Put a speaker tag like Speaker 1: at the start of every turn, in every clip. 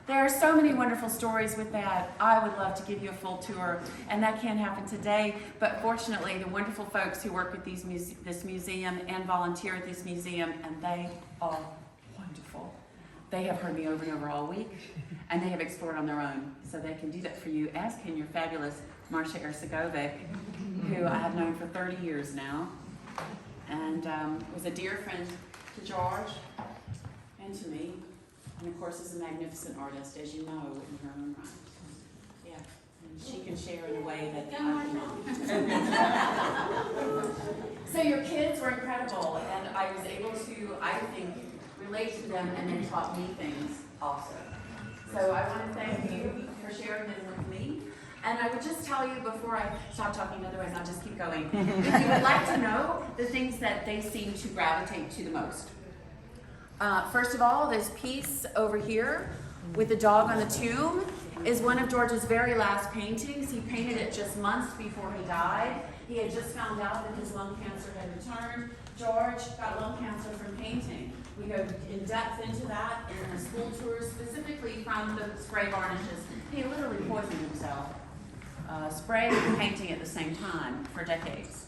Speaker 1: There are so many wonderful stories with that. I would love to give you a full tour, and that can't happen today. But fortunately, the wonderful folks who work with this museum and volunteer at this museum, and they are wonderful. They have heard me over and over all week, and they have explored on their own. So they can do that for you, as can your fabulous Marcia Ercegovic, who I have known for 30 years now, and was a dear friend to George and to me. And of course, is a magnificent artist, as you know, in her own right. Yeah, and she can share in a way that I cannot. So your kids were incredible, and I was able to, I think, relate to them, and they taught me things also. So I want to thank you for sharing them with me. And I would just tell you before I stop talking, otherwise I'll just keep going. If you would like to know the things that they seem to gravitate to the most. First of all, this piece over here with the dog on the tomb is one of George's very last paintings. He painted it just months before he died. He had just found out that his lung cancer had returned. George got lung cancer from painting. We go in depth into that in the school tours, specifically from the spray varnishes. He literally poisoned himself, spraying and painting at the same time for decades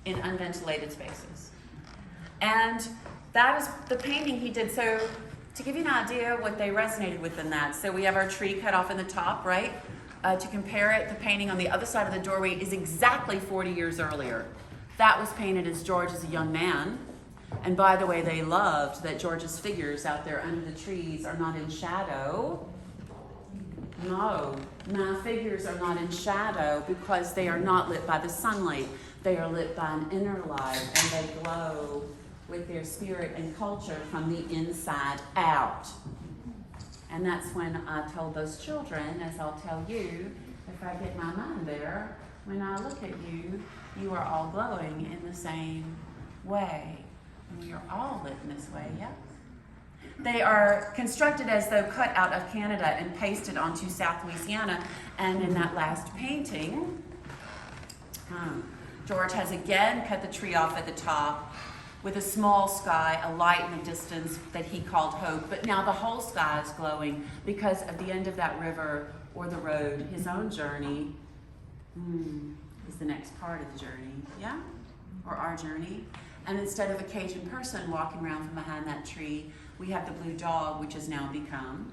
Speaker 1: in unventilated spaces. And that is the painting he did. So to give you an idea what they resonated with in that, so we have our tree cut off in the top, right? To compare it, the painting on the other side of the doorway is exactly 40 years earlier. That was painted as George as a young man. And by the way, they loved that George's figures out there under the trees are not in shadow. No, my figures are not in shadow because they are not lit by the sunlight. They are lit by an inner light, and they glow with their spirit and culture from the inside out. And that's when I told those children, as I'll tell you, if I get my mind there, when I look at you, you are all glowing in the same way. And we are all lit in this way, yeah? They are constructed as though cut out of Canada and pasted onto South Louisiana. And in that last painting, George has again cut the tree off at the top with a small sky, a light in the distance that he called hope. But now the whole sky is glowing because at the end of that river or the road, his own journey is the next part of the journey, yeah? Or our journey. And instead of a Cajun person walking around from behind that tree, we have the blue dog, which has now become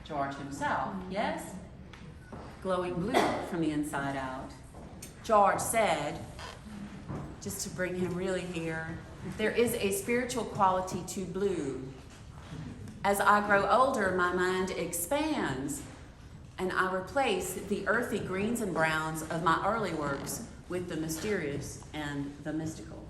Speaker 1: George himself, yes? Glowing blue from the inside out. George said, just to bring him really here, there is a spiritual quality to blue. As I grow older, my mind expands, and I replace the earthy greens and browns of my early works with the mysterious and the mystical.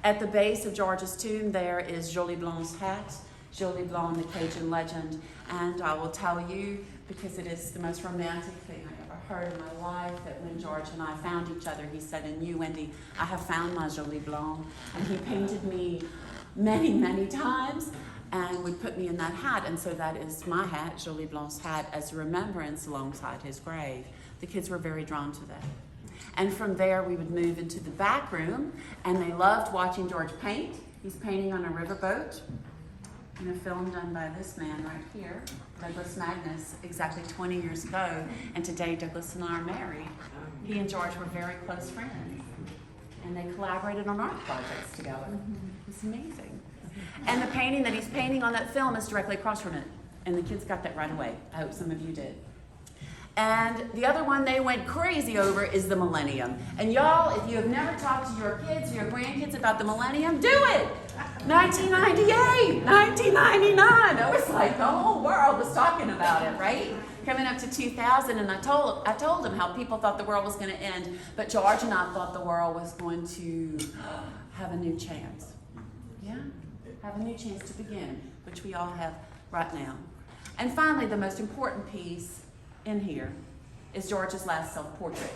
Speaker 1: At the base of George's tomb, there is Jolie Blanc's hat, Jolie Blanc, the Cajun legend, and I will tell you, because it is the most romantic thing I ever heard in my life, that when George and I found each other, he said, "And you, Wendy, I have found my Jolie Blanc," and he painted me many, many times, and would put me in that hat, and so that is my hat, Jolie Blanc's hat, as a remembrance alongside his grave. The kids were very drawn to that. And from there, we would move into the back room, and they loved watching George paint. He's painting on a riverboat in a film done by this man right here, Douglas Magnus, exactly 20 years ago. And today, Douglas and I are married. He and George were very close friends, and they collaborated on art projects together. It's amazing. And the painting that he's painting on that film is directly across from it, and the kids got that right away. I hope some of you did. And the other one they went crazy over is the millennium. And y'all, if you have never talked to your kids or your grandkids about the millennium, do it! 1998, 1999. It was like the whole world was talking about it, right? Coming up to 2000, and I told them how people thought the world was going to end, but George and I thought the world was going to have a new chance. Yeah? Have a new chance to begin, which we all have right now. And finally, the most important piece in here is George's last self-portrait,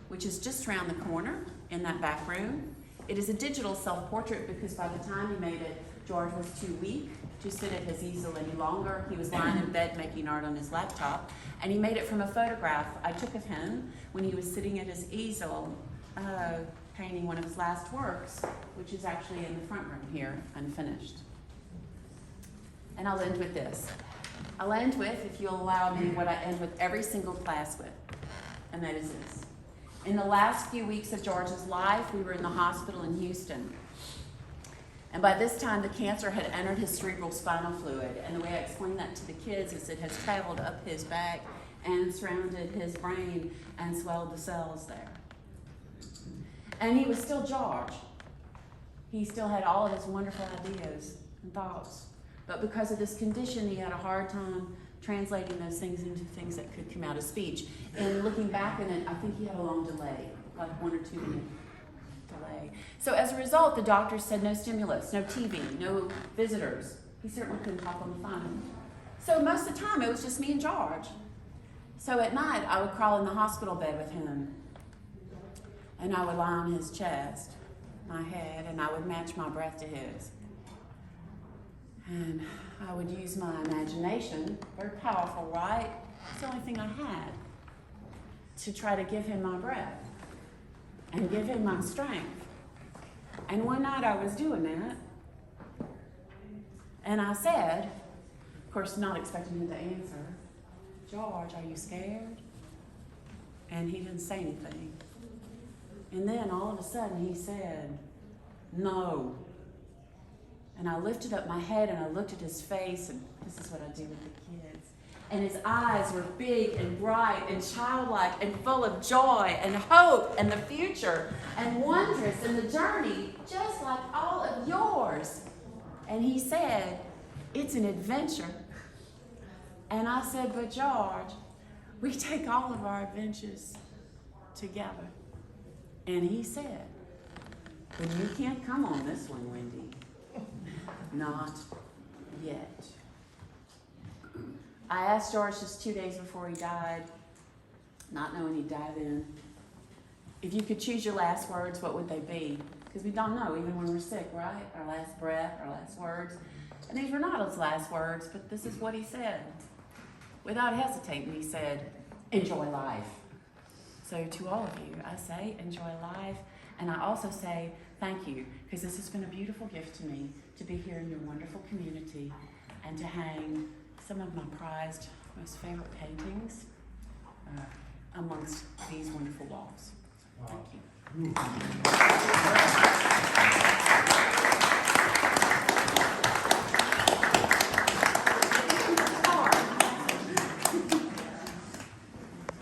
Speaker 1: which is just around the corner in that back room. It is a digital self-portrait because by the time he made it, George was too weak to sit at his easel any longer. He was lying in bed making art on his laptop, and he made it from a photograph I took of him when he was sitting at his easel painting one of his last works, which is actually in the front room here, unfinished. And I'll end with this. I'll end with, if you'll allow me, what I end with every single class with, and that is this. In the last few weeks of George's life, we were in the hospital in Houston. And by this time, the cancer had entered his cerebral spinal fluid. And the way I explain that to the kids is it has traveled up his back and surrounded his brain and swelled the cells there. And he was still George. He still had all of his wonderful ideas and thoughts. But because of this condition, he had a hard time translating those things into things that could come out of speech. And looking back on it, I think he had a long delay, like 1 or 2 minute delay. So as a result, the doctors said no stimulus, no TV, no visitors. He certainly couldn't talk on the phone. So most of the time, it was just me and George. So at night, I would crawl in the hospital bed with him. And I would lie on his chest, my head, and I would match my breath to his. And I would use my imagination, very powerful, right? It's the only thing I had, to try to give him my breath and give him my strength. And one night I was doing that, and I said, of course not expecting him to answer, "George, are you scared?" And he didn't say anything. And then all of a sudden he said, "No." And I lifted up my head and I looked at his face, and this is what I do with the kids. And his eyes were big and bright and childlike and full of joy and hope and the future and wondrous and the journey, just like all of yours. And he said, "It's an adventure." And I said, "But George, we take all of our adventures together." And he said, "Well, you can't come on this one, Wendy. Not yet." I asked George just 2 days before he died, not knowing he'd die then, if you could choose your last words, what would they be? Because we don't know, even when we're sick, right? Our last breath, our last words. And these were not his last words, but this is what he said. Without hesitating, he said, "Enjoy life." So to all of you, I say, enjoy life. And I also say, thank you, because this has been a beautiful gift to me to be here in your wonderful community and to hang some of my prized, most favorite paintings amongst these wonderful walls. Thank you.